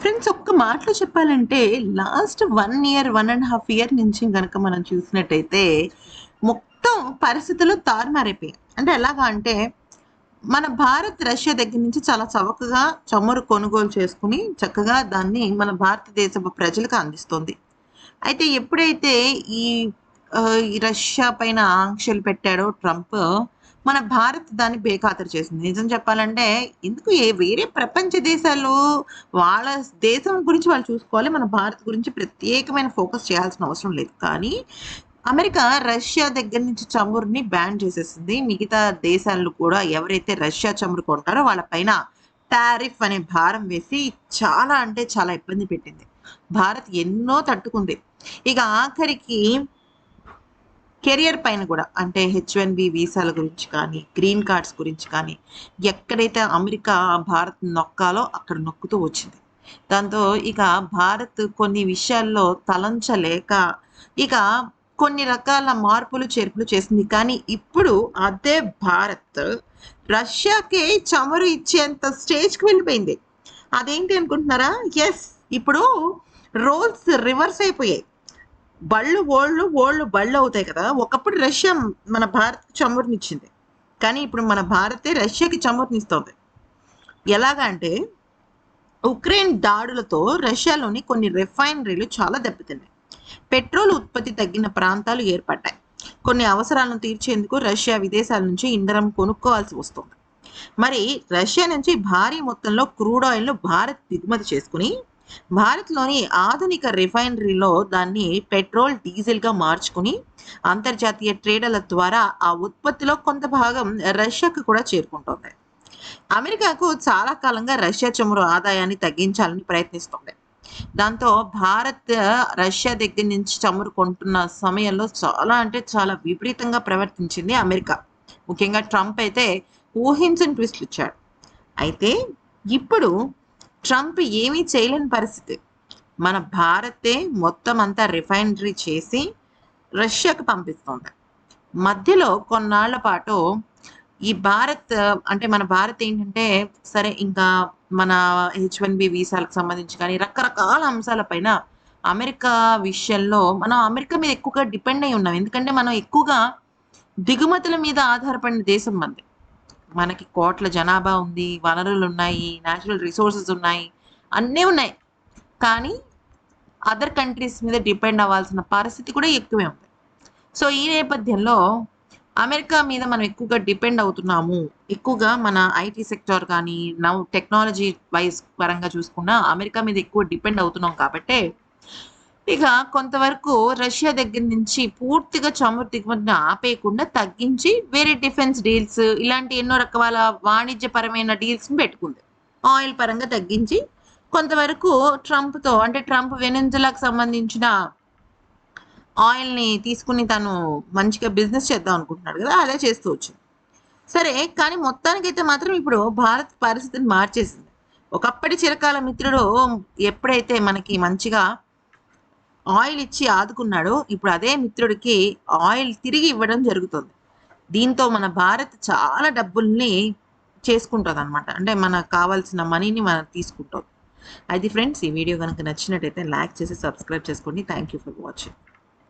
Friends ఒక్క మాటలో చెప్పాలంటే లాస్ట్ 1 ఇయర్, 1 ½ ఇయర్ నుంచి గనక మనం చూసినట్టయితే మొత్తం పరిస్థితులు తారుమారైపోయాయి. అంటే ఎలాగా అంటే మన భారత్ రష్యా దగ్గర నుంచి చాలా చవకగా చమురు కొనుగోలు చేసుకొని చక్కగా దాన్ని మన భారతదేశపు ప్రజలకు అందిస్తుంది. అయితే ఎప్పుడైతే ఈ ఈ రష్యా పైన ఆంక్షలు పెట్టాడో ట్రంప్, మన భారత్ దాన్ని బేఖాతరు చేసింది. నిజం చెప్పాలంటే ఎందుకు వేరే ప్రపంచ దేశాలు వాళ్ళ దేశం గురించి వాళ్ళు చూసుకోవాలి. మన భారత్ గురించి ప్రత్యేకమైన ఫోకస్ చేయాల్సిన అవసరం లేదు. కానీ అమెరికా రష్యా దగ్గర నుంచి చమురుని బ్యాన్ చేసేసింది. మిగతా దేశాలు కూడా ఎవరైతే రష్యా చమురు కొంటారో వాళ్ళ పైన టారిఫ్ అనే భారం వేసి చాలా అంటే చాలా ఇబ్బంది పెట్టింది. భారత్ ఎన్నో తట్టుకుంది. ఇక ఆఖరికి కెరియర్ పైన కూడా అంటే H1B వీసాల గురించి కానీ, గ్రీన్ కార్డ్స్ గురించి కానీ ఎక్కడైతే అమెరికా భారత్ నొక్కాలో అక్కడ నొక్కుతూ వచ్చింది. దాంతో ఇక భారత్ కొన్ని విషయాల్లో తలంచలేక ఇక కొన్ని రకాల మార్పులు, చేర్పులు చేసింది. కానీ ఇప్పుడు అదే భారత్ రష్యాకే చమురు ఇచ్చేంత స్టేజ్‌కి వెళ్ళిపోయింది. అదేంటి అనుకుంటున్నారా? యెస్. ఇప్పుడు రోల్స్ రివర్స్ అయిపోయాయి. బళ్ళు ఓళ్ళు, ఓళ్ళు బళ్ళు అవుతాయి కదా! ఒకప్పుడు రష్యా మన భారత్‌కి చమురునిచ్చింది. కానీ ఇప్పుడు మన భారతే రష్యాకి చమురునిస్తోంది. ఎలాగా అంటే ఉక్రెయిన్ దాడులతో రష్యాలోని కొన్ని రిఫైనరీలు చాలా దెబ్బతిన్నాయి. పెట్రోల్ ఉత్పత్తి తగ్గిన ప్రాంతాలు ఏర్పడ్డాయి. కొన్ని అవసరాలను తీర్చేందుకు రష్యా విదేశాల నుంచి ఇంధనం కొనుక్కోవాల్సి వస్తుంది. మరి రష్యా నుంచి భారీ మొత్తంలో క్రూడ్ ఆయిల్‌ను భారత్ దిగుమతి చేసుకొని భారత్‌లోని ఆధునిక రిఫైనరీలో దాన్ని పెట్రోల్, డీజిల్‌గా మార్చుకొని అంతర్జాతీయ ట్రేడర్ల ద్వారా ఆ ఉత్పత్తిలో కొంత భాగం రష్యాకు కూడా చేరుకుంటోంది. అమెరికాకు చాలా కాలంగా రష్యా చమురు ఆదాయాన్ని తగ్గించాలని ప్రయత్నిస్తోంది. దాంతో భారత్ రష్యా దగ్గర నుంచి చమురు కొంటున్న సమయంలో చాలా అంటే చాలా విపరీతంగా ప్రవర్తించింది అమెరికా. ముఖ్యంగా ట్రంప్ అయితే ఊహించని ట్విస్ట్‌లు ఇచ్చాడు. అయితే ఇప్పుడు ట్రంప్ ఏమీ చేయలేని పరిస్థితి. మన భారతే మొత్తం అంతా రిఫైనరీ చేసి రష్యాకు పంపిస్తోంది. మధ్యలో కొన్నాళ్ల పాటు ఈ భారత్ అంటే మన భారత్ ఏంటంటే సరే ఇంకా మన H1B వీసాలకు సంబంధించి కానీ రకరకాల అంశాలపైన అమెరికా విషయంలో మనం అమెరికా మీద ఎక్కువగా డిపెండ్ అయి ఉన్నాం. ఎందుకంటే మనం ఎక్కువగా దిగుమతుల మీద ఆధారపడిన దేశం మనది. మనకి కోట్ల జనాభా ఉంది, వనరులు ఉన్నాయి, నేచురల్ రిసోర్సెస్ ఉన్నాయి, అన్నీ ఉన్నాయి. కానీ అదర్ కంట్రీస్ మీద డిపెండ్ అవ్వాల్సిన పరిస్థితి కూడా ఎక్కువే ఉంది. సో ఈ నేపథ్యంలో అమెరికా మీద మనం ఎక్కువగా డిపెండ్ అవుతున్నాము. ఎక్కువగా మన ఐటీ సెక్టార్ కానీ, టెక్నాలజీ వైస్ పరంగా చూసుకున్నా అమెరికా మీద ఎక్కువ డిపెండ్ అవుతున్నాం కాబట్టే ఇక కొంతవరకు రష్యా దగ్గర నుంచి పూర్తిగా చమురు దిగుమతిని ఆపేయకుండా తగ్గించి వేరే డిఫెన్స్ డీల్స్ ఇలాంటి ఎన్నో రకాల వాణిజ్యపరమైన డీల్స్‌ని పెట్టుకుంది. ఆయిల్ పరంగా తగ్గించి కొంతవరకు ట్రంప్‌తో అంటే ట్రంప్ వెనెజులాకు సంబంధించిన ఆయిల్‌ని తీసుకొని తను మంచిగా బిజినెస్ చేద్దాం అనుకుంటున్నాడు కదా! అదే చేస్తూ వచ్చింది. సరే కానీ మొత్తానికైతే మాత్రం ఇప్పుడు భారత్ పరిస్థితిని మార్చేసింది. ఒకప్పటి చిరకాల మిత్రుడు ఎప్పుడైతే మనకి మంచిగా ఆయిల్ ఇచ్చి ఆదుకున్నాడో ఇప్పుడు అదే మిత్రుడికి ఆయిల్ తిరిగి ఇవ్వడం జరుగుతుంది. దీంతో మన భారత్ చాలా డబ్బుల్ని చేసుకుంటదనమాట. అంటే మనకు కావాల్సిన మనీని మనం తీసుకుంటోంది. అది ఫ్రెండ్స్ ఈ వీడియో గనుక నచ్చినట్టయితే లైక్ చేసి సబ్స్క్రైబ్ చేసుకోండి. Thank you for watching.